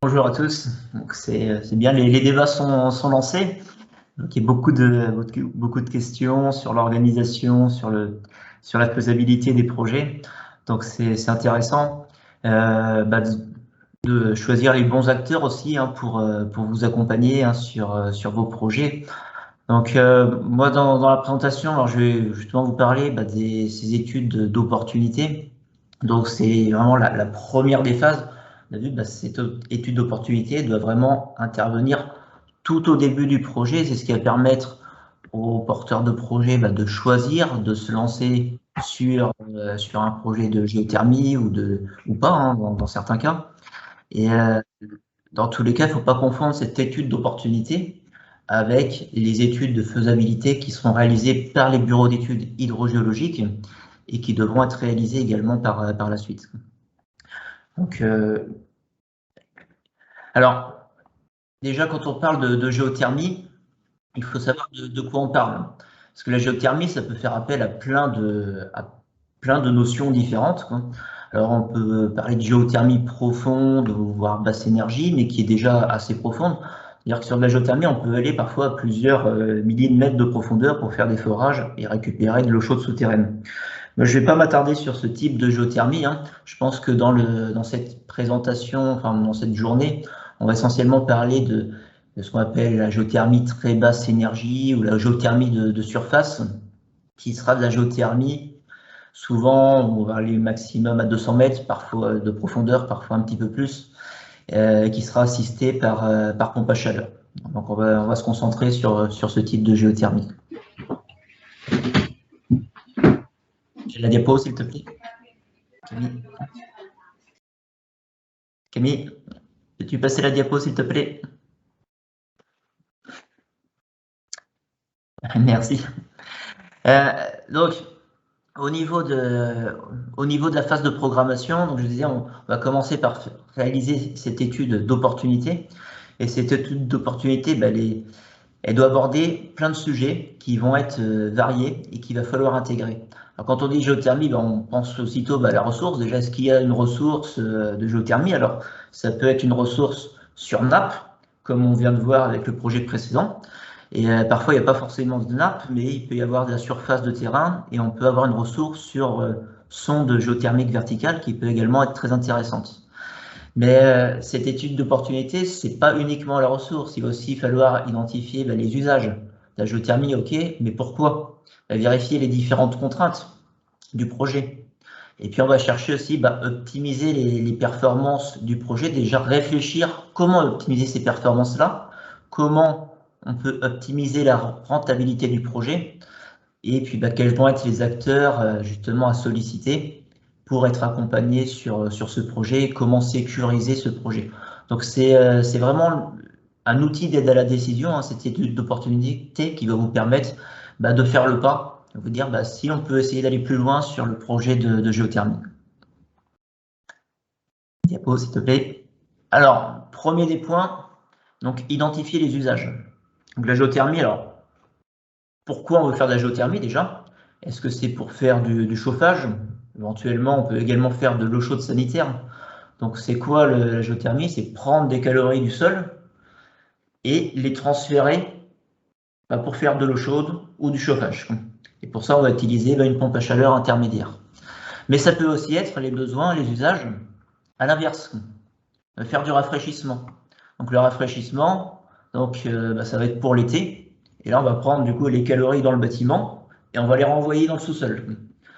bonjour à tous. Donc c'est bien, les débats sont lancés. Donc il y a beaucoup de questions sur l'organisation, sur la faisabilité des projets. Donc c'est intéressant de choisir les bons acteurs aussi pour vous accompagner sur vos projets. Donc moi dans la présentation, alors je vais justement vous parler ces études d'opportunité. Donc c'est vraiment la première des phases. On a vu que cette étude d'opportunité doit vraiment intervenir tout au début du projet. C'est ce qui va permettre aux porteurs de projet de choisir, de se lancer sur un projet de géothermie ou pas, dans certains cas. Et dans tous les cas, il ne faut pas confondre cette étude d'opportunité avec les études de faisabilité qui seront réalisées par les bureaux d'études hydrogéologiques et qui devront être réalisées également par la suite. Donc, alors, déjà, quand on parle de géothermie, il faut savoir de quoi on parle. Parce que la géothermie, ça peut faire appel à plein de notions différentes, quoi. Alors, on peut parler de géothermie profonde, voire basse énergie, mais qui est déjà assez profonde. C'est-à-dire que sur de la géothermie, on peut aller parfois à plusieurs milliers de mètres de profondeur pour faire des forages et récupérer de l'eau chaude souterraine. Moi, je ne vais pas m'attarder sur ce type de géothermie. Je pense que dans cette présentation, enfin dans cette journée, on va essentiellement parler de ce qu'on appelle la géothermie très basse énergie ou la géothermie de surface, qui sera de la géothermie. Souvent, on va aller maximum à 200 mètres, parfois de profondeur, parfois un petit peu plus, qui sera assistée par pompe à chaleur. Donc, on va se concentrer sur ce type de géothermie. J'ai la diapo, s'il te plaît. Camille, peux-tu passer la diapo, s'il te plaît? Merci. Donc, au niveau de la phase de programmation, donc je disais, on va commencer par réaliser cette étude d'opportunité. Et cette étude d'opportunité, elle doit aborder plein de sujets qui vont être variés et qu'il va falloir intégrer. Alors, quand on dit géothermie, on pense aussitôt à la ressource. Déjà, est-ce qu'il y a une ressource de géothermie? Alors, ça peut être une ressource sur nappe, comme on vient de voir avec le projet précédent. Et parfois, il n'y a pas forcément de nappe, mais il peut y avoir de la surface de terrain et on peut avoir une ressource sur sonde géothermique verticale qui peut également être très intéressante. Mais cette étude d'opportunité, ce n'est pas uniquement la ressource, il va aussi falloir identifier les usages. La géothermie, ok, mais pourquoi? Vérifier les différentes contraintes du projet. Et puis on va chercher aussi optimiser les performances du projet, déjà réfléchir comment optimiser ces performances-là, comment on peut optimiser la rentabilité du projet, et puis quels vont être les acteurs justement à solliciter pour être accompagnés sur ce projet, comment sécuriser ce projet. Donc c'est vraiment un outil d'aide à la décision, cette étude d'opportunité qui va vous permettre de faire le pas, de vous dire si on peut essayer d'aller plus loin sur le projet de géothermie. Diapo, s'il te plaît. Alors, premier des points, donc identifier les usages. Donc la géothermie, alors, pourquoi on veut faire de la géothermie déjà? Est-ce que c'est pour faire du chauffage? Éventuellement, on peut également faire de l'eau chaude sanitaire. Donc c'est quoi la géothermie? C'est prendre des calories du sol et les transférer pour faire de l'eau chaude ou du chauffage. Et pour ça, on va utiliser une pompe à chaleur intermédiaire. Mais ça peut aussi être les besoins, les usages à l'inverse. Faire du rafraîchissement. Donc le rafraîchissement, ça va être pour l'été. Et là, on va prendre du coup les calories dans le bâtiment et on va les renvoyer dans le sous-sol.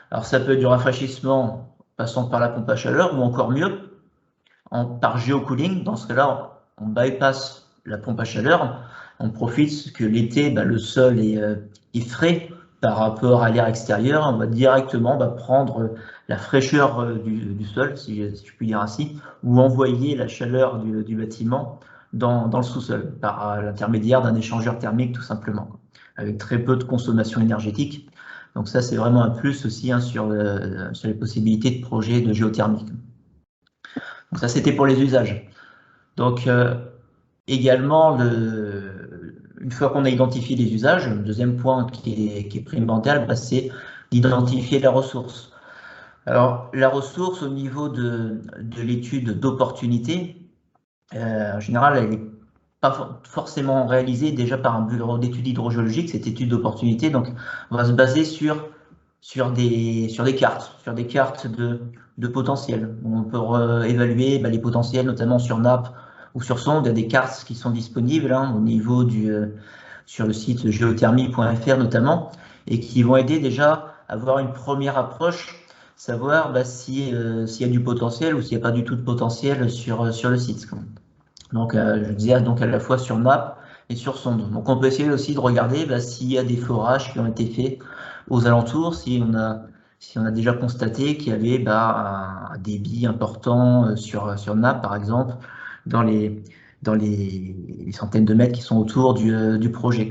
Alors ça peut être du rafraîchissement passant par la pompe à chaleur ou encore mieux, par géocooling. Dans ce cas-là, on bypass la pompe à chaleur. On profite que l'été, le sol est frais par rapport à l'air extérieur. On va directement prendre la fraîcheur du sol, si je puis dire ainsi, ou envoyer la chaleur du bâtiment dans le sous-sol par l'intermédiaire d'un échangeur thermique tout simplement, avec très peu de consommation énergétique. Donc ça, c'est vraiment un plus aussi sur les possibilités de projets de géothermie. Donc ça, c'était pour les usages. Donc également, une fois qu'on a identifié les usages, le deuxième point qui est primordial, c'est d'identifier la ressource. Alors, la ressource au niveau de l'étude d'opportunité, En général, elle n'est pas forcément réalisée déjà par un bureau d'études hydrogéologiques, cette étude d'opportunité. Donc, on va se baser sur des cartes de potentiel. On peut évaluer les potentiels, notamment sur nappe ou sur sonde. Il y a des cartes qui sont disponibles au niveau sur le site géothermie.fr notamment, et qui vont aider déjà à avoir une première approche, savoir s'il y a du potentiel ou s'il n'y a pas du tout de potentiel sur le site. Donc, je disais donc à la fois sur map et sur sonde. Donc, on peut essayer aussi de regarder s'il y a des forages qui ont été faits aux alentours, si on a déjà constaté qu'il y avait un débit important sur nappe, par exemple, dans les centaines de mètres qui sont autour du projet.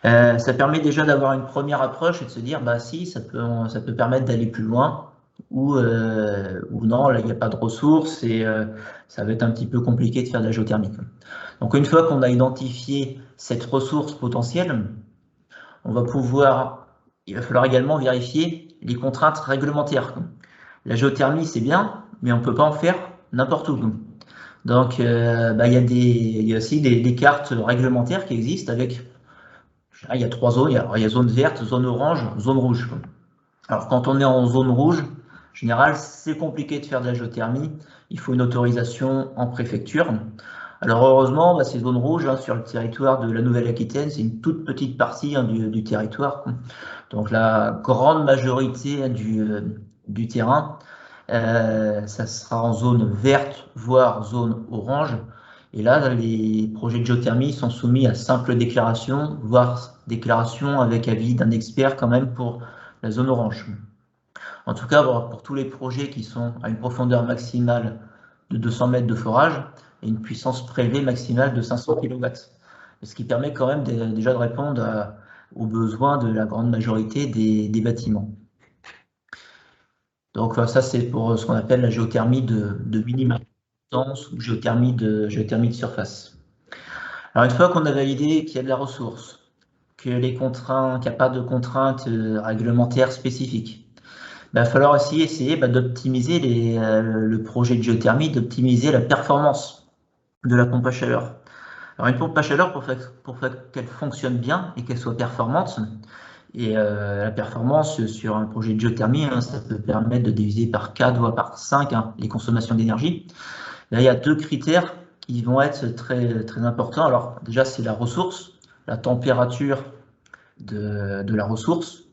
Ça permet déjà d'avoir une première approche et de se dire, si, ça peut permettre d'aller plus loin, ou non, là, il n'y a pas de ressources et ça va être un petit peu compliqué de faire de la géothermie. Donc, une fois qu'on a identifié cette ressource potentielle, il va falloir également vérifier les contraintes réglementaires. La géothermie, c'est bien, mais on ne peut pas en faire n'importe où. Donc, il y a aussi des cartes réglementaires qui existent avec, il y a 3 zones, il y a zone verte, zone orange, zone rouge. Alors, quand on est en zone rouge, en général, c'est compliqué de faire de la géothermie. Il faut une autorisation en préfecture. Alors, heureusement, ces zones rouges sur le territoire de la Nouvelle-Aquitaine, c'est une toute petite partie du territoire. Donc, la grande majorité du terrain, ça sera en zone verte, voire zone orange. Et là, les projets de géothermie sont soumis à simple déclaration, voire déclaration avec avis d'un expert quand même pour la zone orange. En tout cas, pour tous les projets qui sont à une profondeur maximale de 200 mètres de forage et une puissance prélevée maximale de 500 kW. Ce qui permet quand même déjà de répondre aux besoins de la grande majorité des bâtiments. Donc ça, c'est pour ce qu'on appelle la géothermie de minimum ou géothermie de surface. Alors une fois qu'on a validé qu'il y a de la ressource, qu'il n'y a pas de contraintes réglementaires spécifiques, il va falloir aussi essayer d'optimiser le projet de géothermie, d'optimiser la performance de la pompe à chaleur. Alors une pompe à chaleur, pour qu'elle fonctionne bien et qu'elle soit performante, et la performance sur un projet de géothermie, ça peut permettre de diviser par 4 voire par 5 les consommations d'énergie. Là, il y a 2 critères qui vont être très, très importants. Alors déjà, c'est la ressource, la température de la ressource,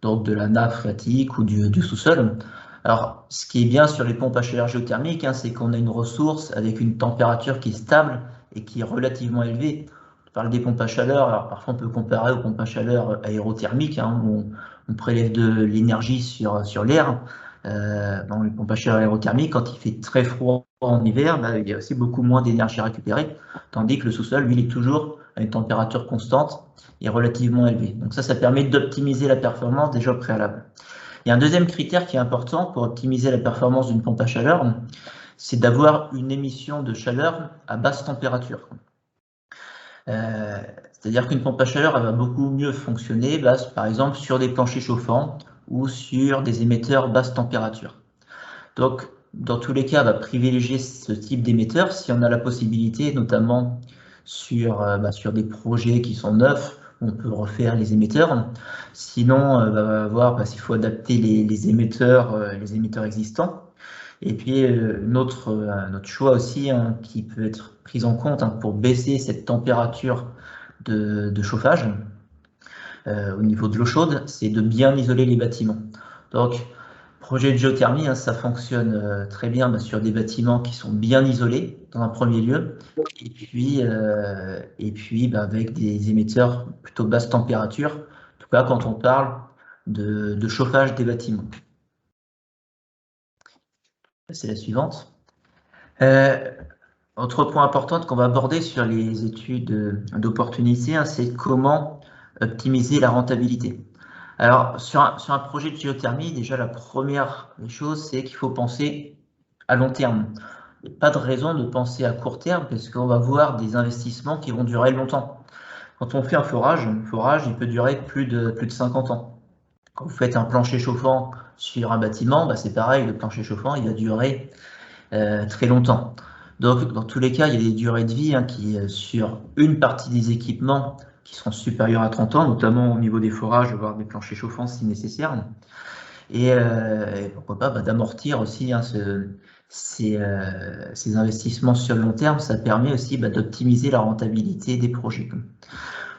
donc de la nappe phréatique ou du sous-sol. Alors, ce qui est bien sur les pompes à chaleur géothermiques, c'est qu'on a une ressource avec une température qui est stable et qui est relativement élevée. On parle des pompes à chaleur, alors parfois on peut comparer aux pompes à chaleur aérothermiques, où on prélève de l'énergie sur l'air. Dans les pompes à chaleur aérothermiques, quand il fait très froid en hiver, il y a aussi beaucoup moins d'énergie récupérée, tandis que le sous-sol, lui, il est toujours à une température constante et relativement élevée. Donc ça permet d'optimiser la performance déjà au préalable. Il y a un deuxième critère qui est important pour optimiser la performance d'une pompe à chaleur, c'est d'avoir une émission de chaleur à basse température. C'est-à-dire qu'une pompe à chaleur elle va beaucoup mieux fonctionner, par exemple, sur des planchers chauffants ou sur des émetteurs basse température. Donc, dans tous les cas, on va privilégier ce type d'émetteur si on a la possibilité, notamment sur des projets qui sont neufs, on peut refaire les émetteurs. Sinon, on va voir s'il faut adapter les émetteurs existants. Et puis, notre choix aussi qui peut être pris en compte pour baisser cette température de chauffage au niveau de l'eau chaude, c'est de bien isoler les bâtiments. Donc, projet de géothermie, ça fonctionne très bien sur des bâtiments qui sont bien isolés dans un premier lieu, et puis avec des émetteurs plutôt basse température, en tout cas quand on parle de chauffage des bâtiments. C'est la suivante. Autre point important qu'on va aborder sur les études d'opportunité, c'est comment optimiser la rentabilité. Alors, sur un projet de géothermie, déjà, la première chose, c'est qu'il faut penser à long terme. Il n'y a pas de raison de penser à court terme, parce qu'on va voir des investissements qui vont durer longtemps. Quand on fait un forage, il peut durer plus de 50 ans. Quand vous faites un plancher chauffant sur un bâtiment, c'est pareil, le plancher chauffant, il va durer très longtemps. Donc, dans tous les cas, il y a des durées de vie qui, sur une partie des équipements, qui seront supérieures à 30 ans, notamment au niveau des forages, voire des planchers chauffants si nécessaire. Et pourquoi pas d'amortir aussi ces investissements sur le long terme. Ça permet aussi d'optimiser la rentabilité des projets.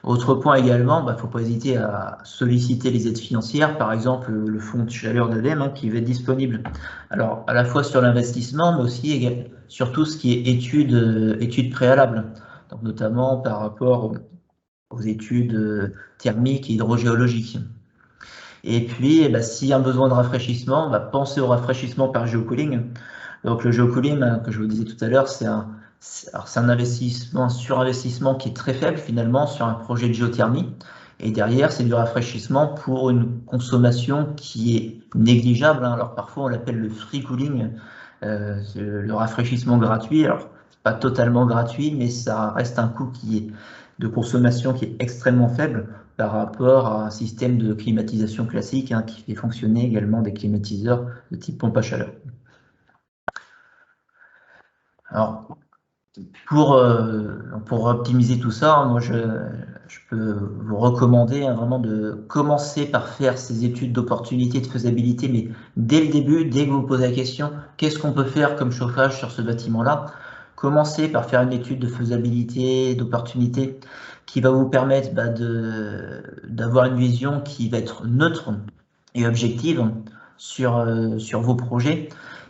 Autre point également, il ne faut pas hésiter à solliciter les aides financières, par exemple le fonds de chaleur d'ADEME qui va être disponible. Alors à la fois sur l'investissement, mais aussi sur tout ce qui est études préalables, donc notamment par rapport aux études thermiques et hydrogéologiques. Et puis, s'il y a un besoin de rafraîchissement, on va penser au rafraîchissement par géocooling. Donc le géocooling, que je vous disais tout à l'heure, c'est un investissement, un surinvestissement qui est très faible finalement sur un projet de géothermie. Et derrière, c'est du rafraîchissement pour une consommation qui est négligeable. Alors parfois, on l'appelle le free cooling, le rafraîchissement gratuit. Alors, pas totalement gratuit, mais ça reste un coût de consommation qui est extrêmement faible par rapport à un système de climatisation classique qui fait fonctionner également des climatiseurs de type pompe à chaleur. Alors, pour optimiser tout ça, moi je peux vous recommander vraiment de commencer par faire ces études d'opportunité, de faisabilité, mais dès le début, dès que vous posez la question, qu'est-ce qu'on peut faire comme chauffage sur ce bâtiment-là? Commencez par faire une étude de faisabilité, d'opportunité, qui va vous permettre d'avoir une vision qui va être neutre et objective sur vos projets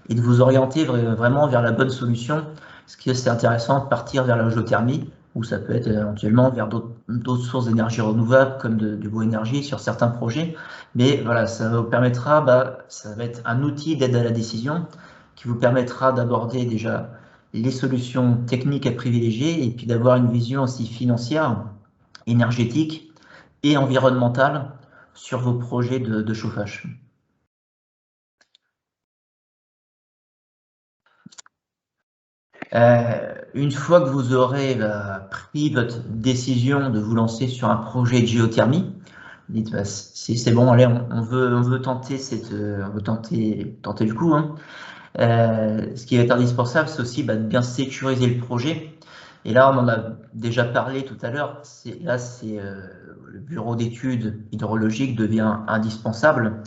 et de vous orienter vraiment vers la bonne solution. Ce qui est intéressant de partir vers la géothermie, ou ça peut être éventuellement vers d'autres sources d'énergie renouvelable comme du bois énergie sur certains projets. Mais voilà, ça vous permettra, ça va être un outil d'aide à la décision qui vous permettra d'aborder déjà les solutions techniques à privilégier et puis d'avoir une vision aussi financière, énergétique et environnementale sur vos projets de chauffage. Une fois que vous aurez pris votre décision de vous lancer sur un projet de géothermie, dites c'est bon, allez, on veut tenter tenter le coup. Ce qui va être indispensable, c'est aussi de bien sécuriser le projet. Et là, on en a déjà parlé tout à l'heure. Le bureau d'études hydrologiques devient indispensable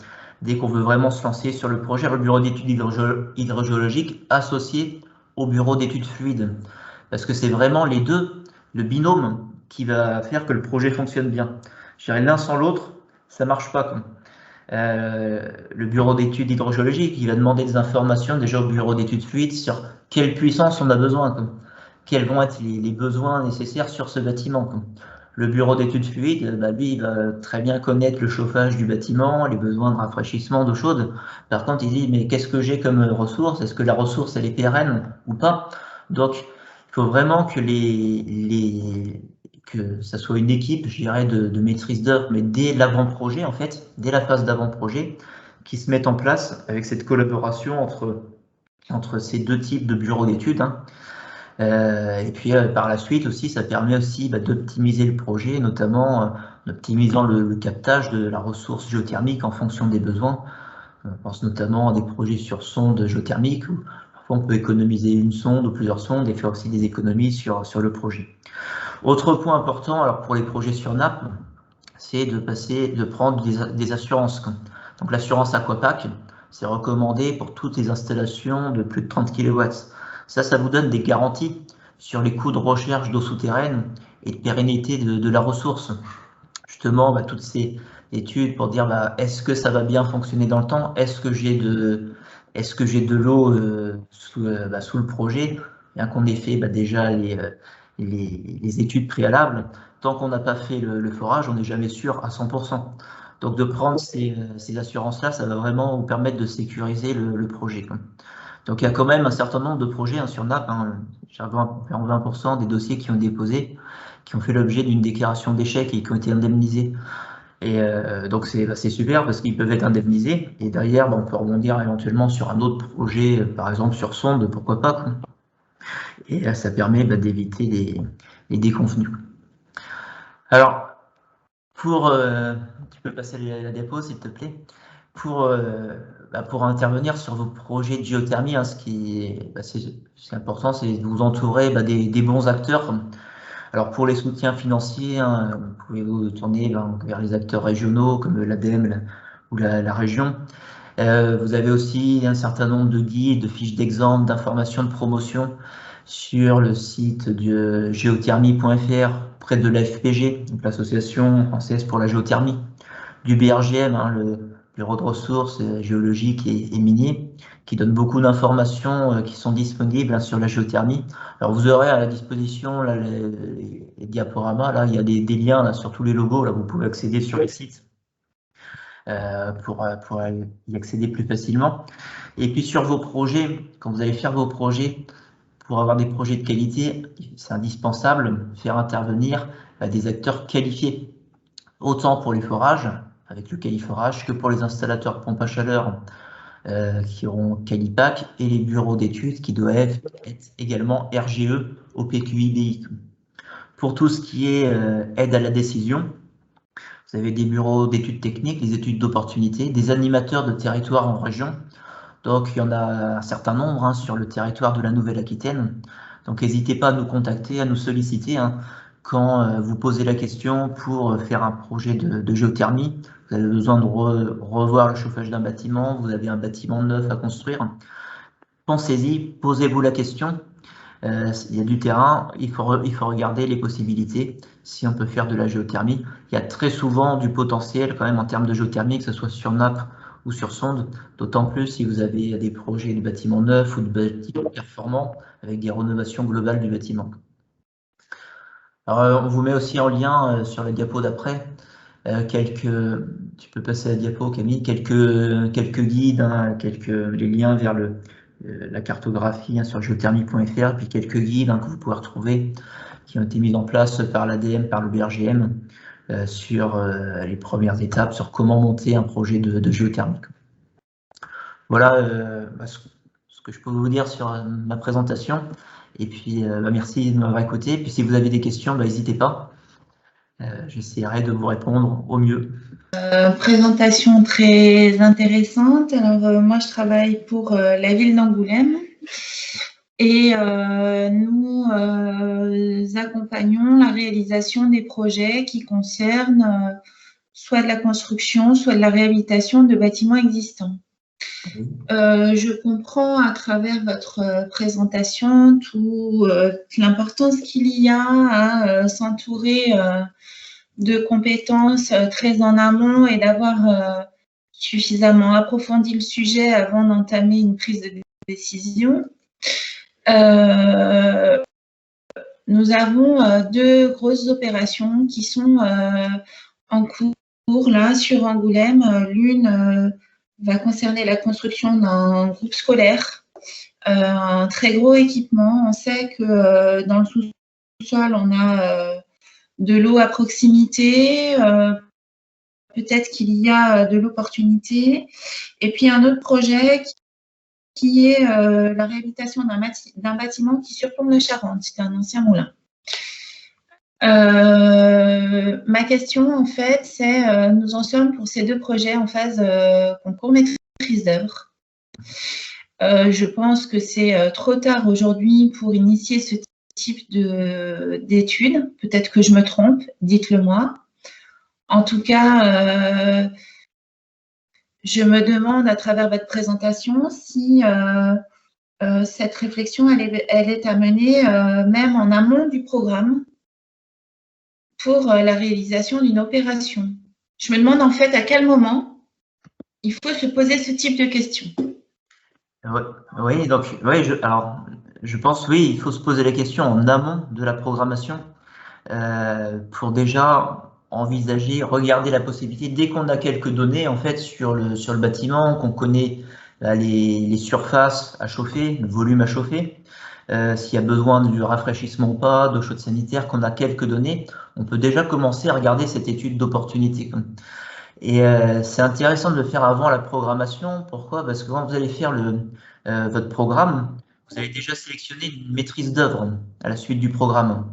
dès qu'on veut vraiment se lancer sur le projet. Le bureau d'études hydrogéologiques associé au bureau d'études fluides, parce que c'est vraiment les deux, le binôme, qui va faire que le projet fonctionne bien. Je dirais l'un sans l'autre, ça marche pas. Le bureau d'études hydrogéologiques, il va demander des informations déjà au bureau d'études fluides sur quelle puissance on a besoin, quels vont être les besoins nécessaires sur ce bâtiment. Le bureau d'études fluides, lui, il va très bien connaître le chauffage du bâtiment, les besoins de rafraîchissement d'eau chaude. Par contre, il dit, mais qu'est-ce que j'ai comme ressource? Est-ce que la ressource, elle est pérenne ou pas? Donc, il faut vraiment que que ça soit une équipe, je dirais, de maîtrise d'œuvre, mais dès l'avant-projet, en fait, dès la phase d'avant-projet, qui se mette en place avec cette collaboration entre ces deux types de bureaux d'études. Et puis par la suite aussi, ça permet aussi d'optimiser le projet, notamment en optimisant le captage de la ressource géothermique en fonction des besoins. On pense notamment à des projets sur sonde géothermique où parfois on peut économiser une sonde ou plusieurs sondes et faire aussi des économies sur le projet. Autre point important, alors pour les projets sur nappe, c'est de prendre des assurances. Donc l'assurance Aquapac, c'est recommandé pour toutes les installations de plus de 30 kW. Ça vous donne des garanties sur les coûts de recherche d'eau souterraine et de pérennité de la ressource. Justement, toutes ces études pour dire est-ce que ça va bien fonctionner dans le temps, est-ce que j'ai de l'eau sous le projet, bien qu'on ait fait déjà les études préalables. Tant qu'on n'a pas fait le forage, on n'est jamais sûr à 100%. Donc de prendre ces assurances-là, ça va vraiment vous permettre de sécuriser le projet. Donc il y a quand même un certain nombre de projets sur NAP, environ 20% des dossiers qui ont déposé, qui ont fait l'objet d'une déclaration d'échec et qui ont été indemnisés. Et donc c'est super parce qu'ils peuvent être indemnisés et derrière on peut rebondir éventuellement sur un autre projet, par exemple sur sonde, pourquoi pas. Et là ça permet d'éviter les déconvenus. Alors, tu peux passer la diapo s'il te plaît. pour intervenir sur vos projets de géothermie, hein, ce qui est c'est important, c'est de vous entourer des bons acteurs. Alors pour les soutiens financiers, hein, vous pouvez vous tourner vers les acteurs régionaux comme l'ADEME ou la région. Vous avez aussi un certain nombre de guides, de fiches d'exemple, d'informations de promotion sur le site de géothermie.fr près de l'AFPG, donc l'Association française pour la géothermie, du BRGM, hein, le Bureau de ressources géologiques et miniers, qui donne beaucoup d'informations qui sont disponibles, hein, sur la géothermie. Alors vous aurez à la disposition là, les diaporamas, là il y a des liens là, sur tous les logos, là vous pouvez accéder sur les sites pour y accéder plus facilement. Et puis sur vos projets, quand vous allez faire vos projets, pour avoir des projets de qualité, c'est indispensable de faire intervenir des acteurs qualifiés, autant pour les forages, avec le qualiforage, que pour les installateurs de pompes à chaleur qui auront Qualipac, et les bureaux d'études qui doivent être également RGE au PQI-BI. Pour tout ce qui est aide à la décision, vous avez des bureaux d'études techniques, des études d'opportunité, des animateurs de territoire en région. Donc, il y en a un certain nombre, hein, sur le territoire de la Nouvelle-Aquitaine. Donc, n'hésitez pas à nous contacter, à nous solliciter, hein, quand vous posez la question pour faire un projet de géothermie. Vous avez besoin de revoir le chauffage d'un bâtiment, vous avez un bâtiment neuf à construire. Pensez-y, posez-vous la question. Il y a du terrain, il faut regarder les possibilités, si on peut faire de la géothermie. Il y a très souvent du potentiel quand même en termes de géothermie, que ce soit sur nappe ou sur sonde, d'autant plus si vous avez des projets de bâtiments neufs ou de bâtiments performants avec des rénovations globales du bâtiment. Alors, on vous met aussi en lien sur la diapo d'après tu peux passer à la diapo, Camille, quelques guides, hein, les liens vers la cartographie, hein, sur géothermie.fr, puis quelques guides, hein, que vous pouvez retrouver, qui ont été mis en place par l'ADM, par le BRGM, sur les premières étapes, sur comment monter un projet de géothermie. Voilà ce que je peux vous dire sur ma présentation. Et puis, merci de m'avoir écouté. Puis, si vous avez des questions, n'hésitez pas. J'essaierai de vous répondre au mieux. Présentation très intéressante. Alors, moi, je travaille pour la ville d'Angoulême et nous accompagnons la réalisation des projets qui concernent soit de la construction, soit de la réhabilitation de bâtiments existants. Je comprends à travers votre présentation toute l'importance qu'il y a à s'entourer de compétences très en amont et d'avoir suffisamment approfondi le sujet avant d'entamer une prise de décision. Nous avons deux grosses opérations qui sont en cours là sur Angoulême. L'une va concerner la construction d'un groupe scolaire, un très gros équipement. On sait que dans le sous-sol, on a de l'eau à proximité, peut-être qu'il y a de l'opportunité. Et puis un autre projet qui est la réhabilitation d'un bâtiment qui surplombe la Charente. C'est un ancien moulin. Ma question, en fait, c'est nous en sommes pour ces deux projets en phase concours maîtrise d'œuvre. Je pense que c'est trop tard aujourd'hui pour initier ce type d'études. Peut-être que je me trompe, dites-le moi. En tout cas, je me demande à travers votre présentation si cette réflexion, elle est à mener même en amont du programme pour la réalisation d'une opération. Je me demande en fait à quel moment il faut se poser ce type de questions. Oui, donc je pense oui, il faut se poser la question en amont de la programmation pour déjà envisager, regarder la possibilité, dès qu'on a quelques données en fait sur le bâtiment, qu'on connaît les surfaces à chauffer, le volume à chauffer, s'il y a besoin de rafraîchissement ou pas, d'eau chaude sanitaire, qu'on a quelques données, on peut déjà commencer à regarder cette étude d'opportunité. Et c'est intéressant de le faire avant la programmation. Pourquoi? Parce que quand vous allez faire votre programme, vous allez déjà sélectionner une maîtrise d'œuvre à la suite du programme.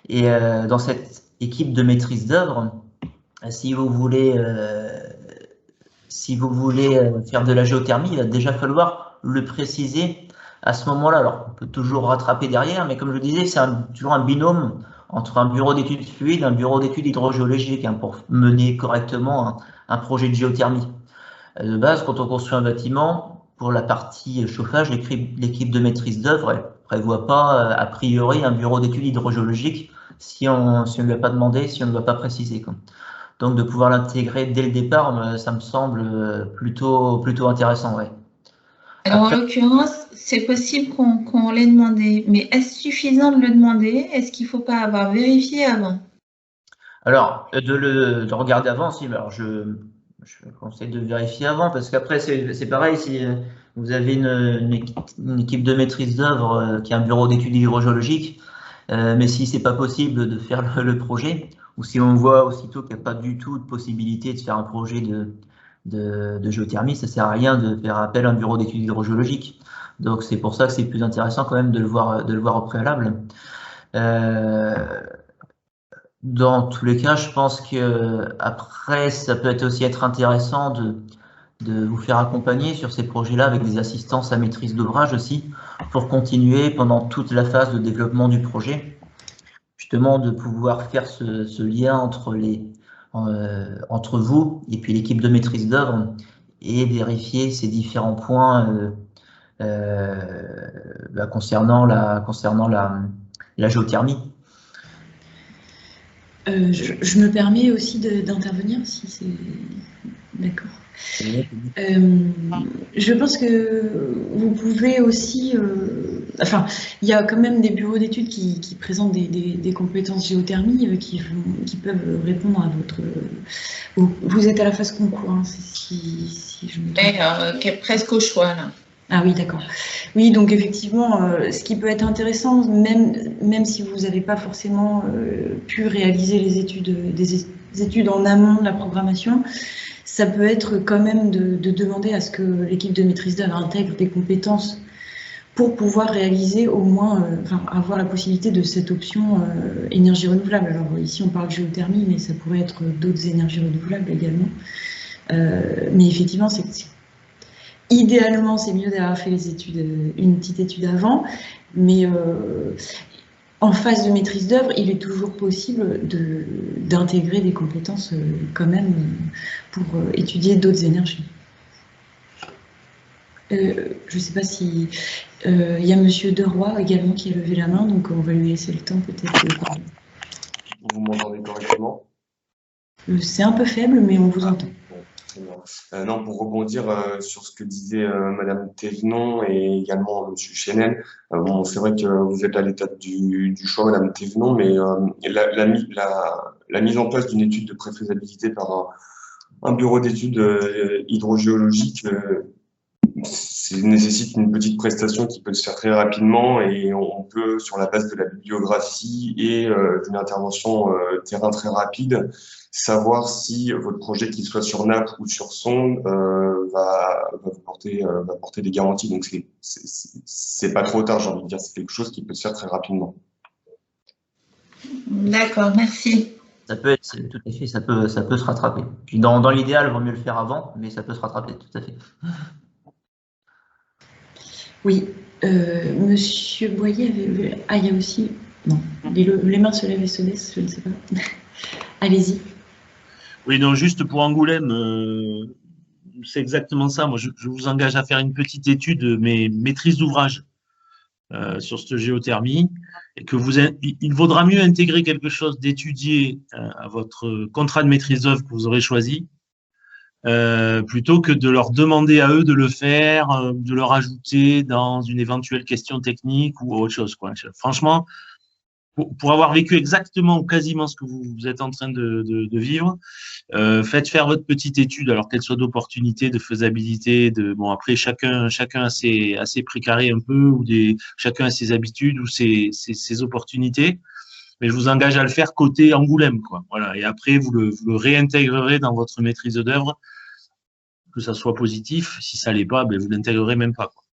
Et dans cette équipe de maîtrise d'œuvre, si vous voulez si vous voulez faire de la géothermie, il va déjà falloir le préciser à ce moment-là. Alors, on peut toujours rattraper derrière, mais comme je disais, c'est toujours un binôme entre un bureau d'études fluides et un bureau d'études hydrogéologiques pour mener correctement un projet de géothermie. De base, quand on construit un bâtiment, pour la partie chauffage, l'équipe de maîtrise d'œuvre ne prévoit pas, a priori, un bureau d'études hydrogéologiques si on ne lui a pas demandé, si on ne l'a pas précisé. Donc, de pouvoir l'intégrer dès le départ, ça me semble plutôt intéressant. Ouais. Alors, en l'occurrence, c'est possible qu'on l'ait demandé, mais est-ce suffisant de le demander? Est-ce qu'il ne faut pas avoir vérifié avant? Alors, de regarder avant, si, alors je conseille de vérifier avant, parce qu'après, c'est pareil, si vous avez une équipe de maîtrise d'œuvre qui a un bureau d'études hydrogéologiques, mais si c'est pas possible de faire le projet, ou si on voit aussitôt qu'il n'y a pas du tout de possibilité de faire un projet de géothermie, ça sert à rien de faire appel à un bureau d'études hydrogéologiques. Donc c'est pour ça que c'est plus intéressant quand même de le voir au préalable. Dans tous les cas, je pense que après, ça peut aussi être intéressant de vous faire accompagner sur ces projets-là avec des assistances à maîtrise d'ouvrage aussi, pour continuer pendant toute la phase de développement du projet, justement de pouvoir faire ce lien entre vous et puis l'équipe de maîtrise d'œuvre et vérifier ces différents points concernant la géothermie. Je me permets aussi d'intervenir, si c'est d'accord. Je pense que vous pouvez aussi, enfin, il y a quand même des bureaux d'études qui présentent des compétences géothermie qui peuvent répondre à votre. Vous êtes à la phase concours, hein, si je me trompe. Qui est presque au choix là. Ah oui, d'accord. Oui, donc effectivement, ce qui peut être intéressant, même si vous n'avez pas forcément pu réaliser des études en amont de la programmation, ça peut être quand même de demander à ce que l'équipe de maîtrise d'œuvre intègre des compétences pour pouvoir réaliser au moins, avoir la possibilité de cette option énergie renouvelable. Alors ici, on parle de géothermie, mais ça pourrait être d'autres énergies renouvelables également. Mais effectivement, idéalement, c'est mieux d'avoir fait une petite étude avant, mais en phase de maîtrise d'œuvre, il est toujours possible d'intégrer des compétences quand même pour étudier d'autres énergies. Je ne sais pas si il y a Monsieur Deroy également qui a levé la main, donc on va lui laisser le temps peut-être de parler. Vous m'entendez correctement? C'est un peu faible, mais on vous entend. Non, pour rebondir sur ce que disait Madame Thévenon et également Monsieur Chenel, bon, c'est vrai que vous êtes à l'étape du choix, Madame Thévenon, mais la mise en place d'une étude de préfaisabilité par un bureau d'études hydrogéologiques nécessite une petite prestation qui peut se faire très rapidement et on peut, sur la base de la bibliographie et d'une intervention terrain très rapide, savoir si votre projet, qu'il soit sur nappe ou sur sonde, va porter des garanties. Donc c'est pas trop tard, j'ai envie de dire, c'est quelque chose qui peut se faire très rapidement. D'accord, merci. Ça peut être, tout à fait, ça peut se rattraper. Puis dans l'idéal, il vaut mieux le faire avant, mais ça peut se rattraper, tout à fait. Oui, Monsieur Boyer avait. Ah, il y a aussi. Non, les mains se lèvent et se baissent, je ne sais pas. Allez-y. Oui, non, juste pour Angoulême, c'est exactement ça. Moi, je vous engage à faire une petite étude, mais maîtrise d'ouvrage sur cette géothermie, et que il vaudra mieux intégrer quelque chose d'étudié à votre contrat de maîtrise d'œuvre que vous aurez choisi, plutôt que de leur demander à eux de le faire, de leur ajouter dans une éventuelle question technique ou autre chose, quoi. Franchement, pour avoir vécu exactement ou quasiment ce que vous êtes en train de vivre, faites faire votre petite étude, alors qu'elle soit d'opportunité, de faisabilité, bon, après chacun a ses précarés un peu, ou chacun a ses habitudes ou ses opportunités. Mais je vous engage à le faire côté Angoulême, quoi. Voilà. Et après, vous le réintégrerez dans votre maîtrise d'œuvre, que ça soit positif. Si ça l'est pas, ben vous l'intégrerez même pas, quoi.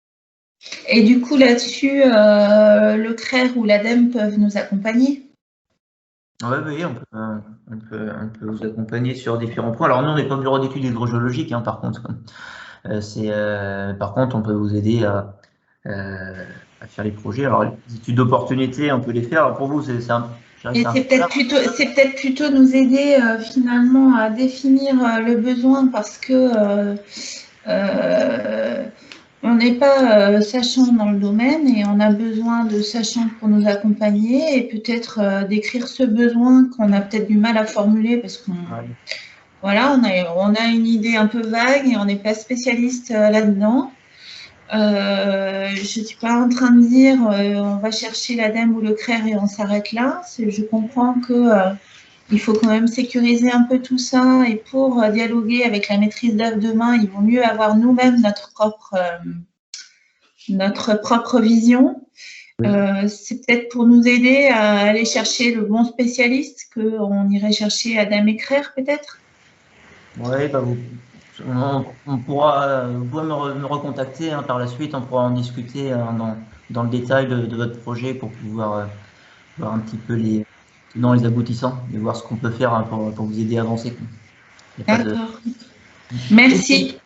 Et du coup, là-dessus, le CRER ou l'ADEME peuvent nous accompagner? Oui, on peut vous accompagner sur différents points. Alors nous, on n'est pas bureau d'études hydrogéologiques, hein, par contre. Par contre, on peut vous aider à faire les projets. Alors, les études d'opportunité, on peut les faire. Alors, pour vous, c'est Et c'est peut-être plutôt nous aider finalement à définir le besoin parce que on n'est pas sachant dans le domaine et on a besoin de sachants pour nous accompagner et peut-être d'écrire ce besoin qu'on a peut-être du mal à formuler parce qu'on voilà, on a une idée un peu vague et on n'est pas spécialiste là-dedans. Je ne suis pas en train de dire on va chercher l'ADEME ou le CRER et on s'arrête là. Je comprends que il faut quand même sécuriser un peu tout ça et pour dialoguer avec la maîtrise d'œuvre demain, il vaut mieux avoir nous-mêmes notre propre vision. C'est peut-être pour nous aider à aller chercher le bon spécialiste qu'on irait chercher ADEME et CRER peut-être. Oui, bah on pourra, vous pourrez me recontacter hein, par la suite, on pourra en discuter dans le détail de votre projet pour pouvoir voir un petit peu les aboutissants et voir ce qu'on peut faire hein, pour vous aider à avancer. D'accord. Merci.